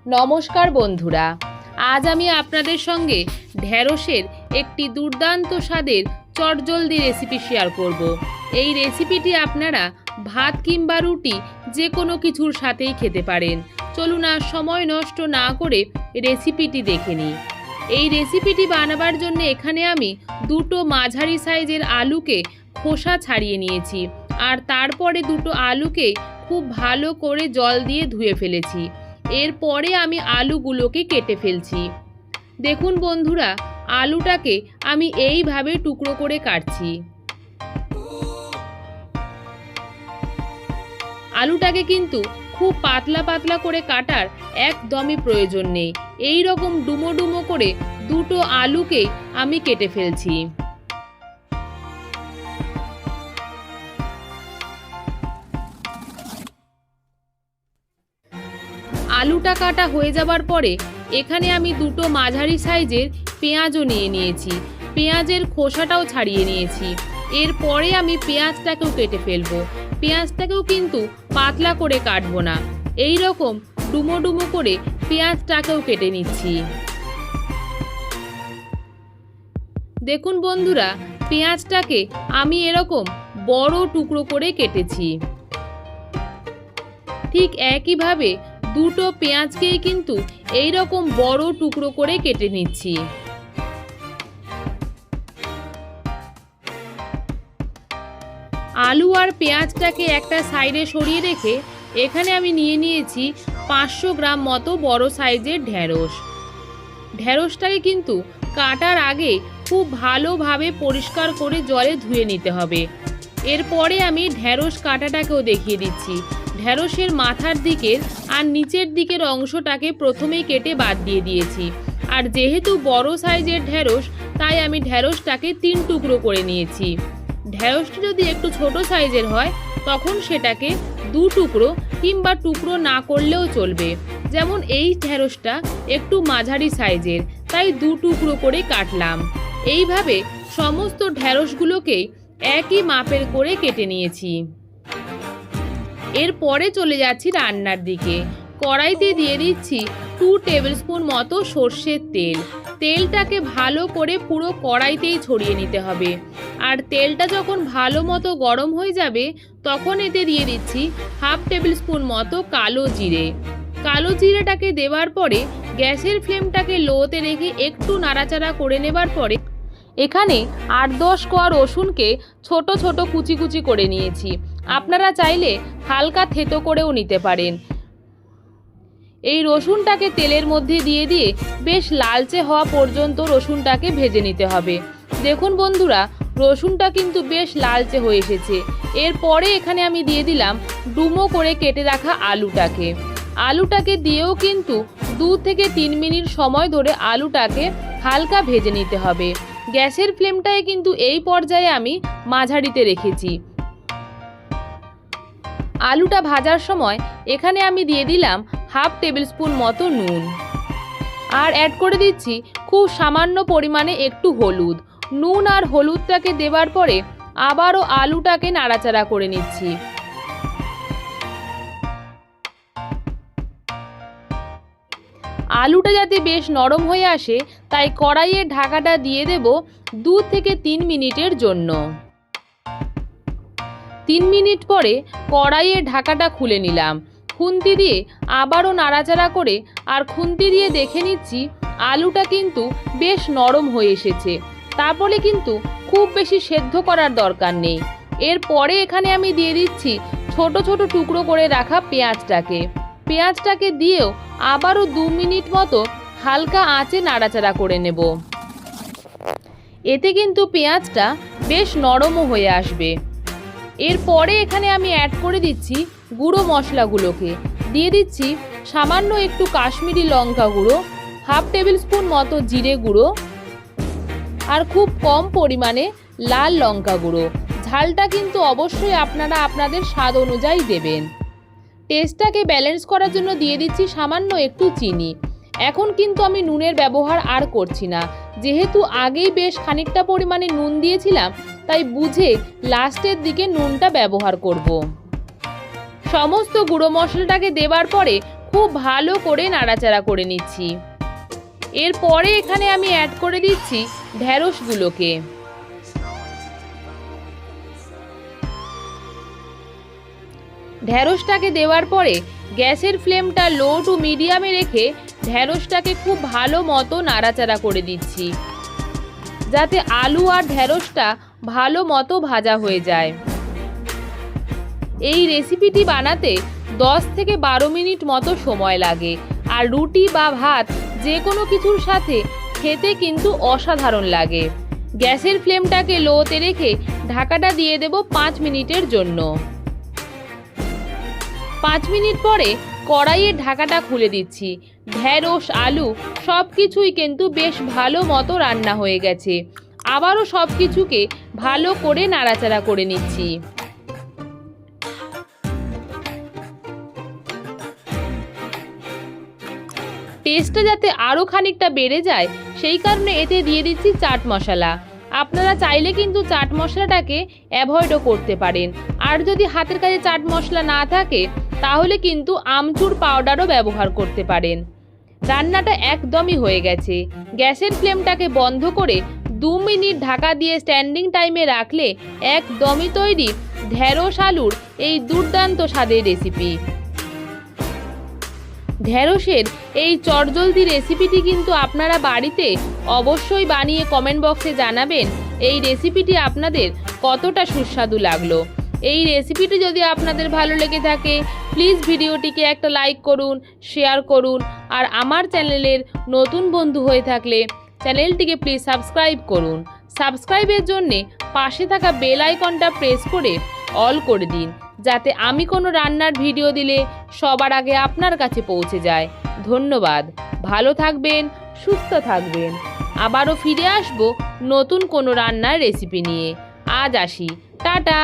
নমস্কার বন্ধুরা, আজ আমি আপনাদের সঙ্গে ঢ্যাঁড়সের একটি দুর্দান্ত স্বাদের চটজলদি রেসিপি শেয়ার করব। এই রেসিপিটি আপনারা ভাত কিংবা রুটি যে কোনো কিছুর সাথেই খেতে পারেন। চলুন আর সময় নষ্ট না করে রেসিপিটি দেখে নিই। এই রেসিপিটি বানাবার জন্য এখানে আমি দুটো মাঝারি সাইজের আলুকে খোসা ছাড়িয়ে নিয়েছি, আর তারপরে দুটো আলুকে খুব ভালো করে জল দিয়ে ধুয়ে ফেলেছি। এরপরে আমি আলুগুলোকে কেটে ফেলছি। দেখুন বন্ধুরা, আলুটাকে আমি এইভাবে টুকরো করে কাটছি। আলুটাকে কিন্তু খুব পাতলা পাতলা করে কাটার একদমই প্রয়োজন নেই। এই রকম ডুমো ডুমো করে দুটো আলুকে আমি কেটে ফেলছি। আলুটা কাটা হয়ে যাবার পরে এখানে আমি দুটো মাঝারি সাইজের পেঁয়াজও নিয়ে নিয়েছি। পেঁয়াজের খোসাটাও ছাড়িয়ে নিয়েছি। এরপরে আমি পেঁয়াজটাকেও কেটে ফেলবো। পেঁয়াজটাকেও কিন্তু পাতলা করে কাটবো না, এই রকম ডুমো ডুমো করে পেঁয়াজটাকেও কেটে নিচ্ছি। দেখুন বন্ধুরা, পেঁয়াজটাকে আমি এরকম বড় টুকরো করে কেটেছি। ঠিক একইভাবে দুটো পেঁয়াজকেই কিন্তু এই রকম বড় টুকরো করে কেটে নিচ্ছি। আলু আর পেঁয়াজটাকে একটা সাইডে সরিয়ে রেখে এখানে আমি নিয়ে নিয়েছি 500 গ্রাম মতো বড় সাইজের ঢ্যাঁড়স। ঢ্যাঁড়সটাকে কিন্তু কাটার আগে খুব ভালোভাবে পরিষ্কার করে জলে ধুয়ে নিতে হবে। এরপরে আমি ঢ্যাঁড়স কাটাটাকেও দেখিয়ে দিচ্ছি। ঢ্যাঁড়সের মাথার দিকের আর নিচের দিকের অংশটাকে প্রথমেই কেটে বাদ দিয়ে দিয়েছি। আর যেহেতু বড় সাইজের ঢ্যাঁড়স, তাই আমি ঢ্যাঁড়সটাকে 3 টুকরো করে নিয়েছি। ঢ্যাঁড়সটি যদি একটু ছোট সাইজের হয় তখন সেটাকে 2 টুকরো কিংবা টুকরো না করলেও চলবে। যেমন এই ঢ্যাঁড়সটা একটু মাঝারি সাইজের, তাই 2 টুকরো করে কাটলাম। এইভাবে সমস্ত ঢ্যাঁড়সগুলোকে একই মাপের করে কেটে নিয়েছি। এরপরে চলে যাচ্ছি রান্নার দিকে। কড়াইতে দিয়ে দিচ্ছি 2 টেবিল স্পুন মতো সর্ষের তেল। তেলটাকে ভালো করে পুরো কড়াইতেই ছড়িয়ে নিতে হবে। আর তেলটা যখন ভালো মতো গরম হয়ে যাবে তখন এতে দিয়ে দিচ্ছি 1/2 টেবিল স্পুন মতো কালো জিরে। কালো জিরেটাকে দেওয়ার পরে গ্যাসের ফ্লেমটাকে লোতে রেখে একটু নাড়াচাড়া করে নেবার পরে এখানে 8-10 কোয়া রসুনকে ছোট ছোট কুচি কুচি করে নিয়েছি। আপনারা চাইলে হালকা থেতো করেও নিতে পারেন। এই রসুনটাকে তেলের মধ্যে দিয়ে দিয়ে বেশ লালচে হওয়া পর্যন্ত রসুনটাকে ভেজে নিতে হবে। দেখুন বন্ধুরা, রসুনটা কিন্তু বেশ লালচে হয়ে এসেছে। এরপরে এখানে আমি দিয়ে দিলাম ডুমো করে কেটে রাখা আলুটাকে। আলুটাকে দিয়েও কিন্তু 2 থেকে 3 মিনিট সময় ধরে আলুটাকে হালকা ভেজে নিতে হবে। গ্যাসের ফ্লেমটায় কিন্তু এই পর্যায়ে আমি মাঝারিতে রেখেছি। আলুটা ভাজার সময় এখানে আমি দিয়ে দিলাম 1/2 টেবিল স্পুন মতো নুন, আর অ্যাড করে দিচ্ছি খুব সামান্য পরিমাণে একটু হলুদ। নুন আর হলুদটাকে দেবার পরে আবারও আলুটাকে নাড়াচাড়া করে নিচ্ছি। আলুটা যাতে বেশ নরম হয়ে আসে তাই কড়াইয়ের ঢাকাটা দিয়ে দেব 2 থেকে 3 মিনিটের জন্য। 3 মিনিট পরে কড়াইয়ের ঢাকাটা খুলে নিলাম। খুন্তি দিয়ে আবারও নাড়াচাড়া করে আর খুন্তি দিয়ে দেখে নিচ্ছি আলুটা কিন্তু বেশ নরম হয়ে এসেছে। তারপরে কিন্তু খুব বেশি সেদ্ধ করার দরকার নেই। এরপরে এখানে আমি দিয়ে দিচ্ছি ছোট ছোট টুকরো করে রাখা পেঁয়াজটাকে। পেঁয়াজটাকে দিয়েও আবারও 2 মিনিট মতো হালকা আঁচে নাড়াচাড়া করে নেব। এতে কিন্তু পেঁয়াজটা বেশ নরমও হয়ে আসবে। এরপরে এখানে আমি অ্যাড করে দিচ্ছি গুঁড়ো মশলাগুলোকে। দিয়ে দিচ্ছি সামান্য একটু কাশ্মীরি লঙ্কা গুঁড়ো, 1/2 টেবিল স্পুন মতো জিরে গুঁড়ো, আর খুব কম পরিমাণে লাল লঙ্কা গুঁড়ো। ঝালটা কিন্তু অবশ্যই আপনারা আপনাদের স্বাদ অনুযায়ী দেবেন। টেস্টটাকে ব্যালেন্স করার জন্য দিয়ে দিচ্ছি সামান্য একটু চিনি। এখন কিন্তু আমি নুনের ব্যবহার আর করছি না, যেহেতু আগেই বেশ খানিকটা পরিমাণে নুন দিয়েছিলাম, তাই বুঝে লাস্টের দিকে নুনটা ব্যবহার করব। সমস্ত গুঁড়ো মশলাটাকে দেবার পরে খুব ভালো করে নাড়াচাড়া করে নিচ্ছি। এরপরে এখানে আমি অ্যাড করে দিচ্ছি ঢ্যাঁড়সগুলোকে। ঢ্যাঁড়সটাকে দেওয়ার পরে গ্যাসের ফ্লেমটা লো টু মিডিয়ামে রেখে ঢ্যাঁড়সটাকে খুব ভালো মতো নাড়াচাড়া করে দিচ্ছি, যাতে আলু আর ঢ্যাঁড়সটা ভালো মতো ভাজা হয়ে যায়। এই রেসিপিটি বানাতে 10 থেকে 12 মিনিট মতো সময় লাগে, আর রুটি বা ভাত যে কোনো কিছুর সাথে খেতে কিন্তু অসাধারণ লাগে। গ্যাসের ফ্লেমটাকে লোতে রেখে ঢাকাটা দিয়ে দেব 5 মিনিটের জন্য। 5 মিনিট পরে কড়াইয়ের ঢাকাটা খুলে দিচ্ছি। ঢ্যাঁড়স, আলু সব কিছুই কিন্তু বেশ ভালো মতো রান্না হয়ে গেছে। আবারও সব কিছুকে ভালো করে নাড়াচাড়া করে নিচ্ছি। টেস্টটা যাতে আরও খানিকটা বেড়ে যায় সেই কারণে এতে দিয়ে দিচ্ছি চাট মশলা। আপনারা চাইলে কিন্তু চাট মশলাটাকে অ্যাভয়েডও করতে পারেন, আর যদি হাতের কাছে চাট মশলা না থাকে তাহলে কিন্তু আমচুর পাউডারও ব্যবহার করতে পারেন। রান্নাটা একদমই হয়ে গেছে। গ্যাসের ফ্লেমটাকে বন্ধ করে 2 মিনিট ঢাকা দিয়ে স্ট্যান্ডিং টাইমে রাখলে একদমই তৈরি ঢ্যাঁড়স আলুর এই দুর্দান্ত স্বাদের রেসিপি। ঢ্যাঁড়সের এই চটজলদি রেসিপিটি কিন্তু আপনারা বাড়িতে অবশ্যই বানিয়ে কমেন্ট বক্সে জানাবেন এই রেসিপিটি আপনাদের কতটা সুস্বাদু লাগলো। এই রেসিপিটি যদি আপনাদের ভালো লেগে থাকে প্লিজ ভিডিওটিকে একটা লাইক করুন, শেয়ার করুন, আর আমার চ্যানেলের নতুন বন্ধু হয়ে থাকলে চ্যানেলটিকে প্লিজ সাবস্ক্রাইব করুন। সাবস্ক্রাইবের জন্যে পাশে থাকা বেল আইকনটা প্রেস করে অল করে দিন, যাতে আমি কোনো রান্নার ভিডিও দিলে সবার আগে আপনার কাছে পৌঁছে যায়। ধন্যবাদ। ভালো থাকবেন, সুস্থ থাকবেন। আবারও ফিরে আসবো নতুন কোনো রান্নার রেসিপি নিয়ে। আজ আসি, টাটা।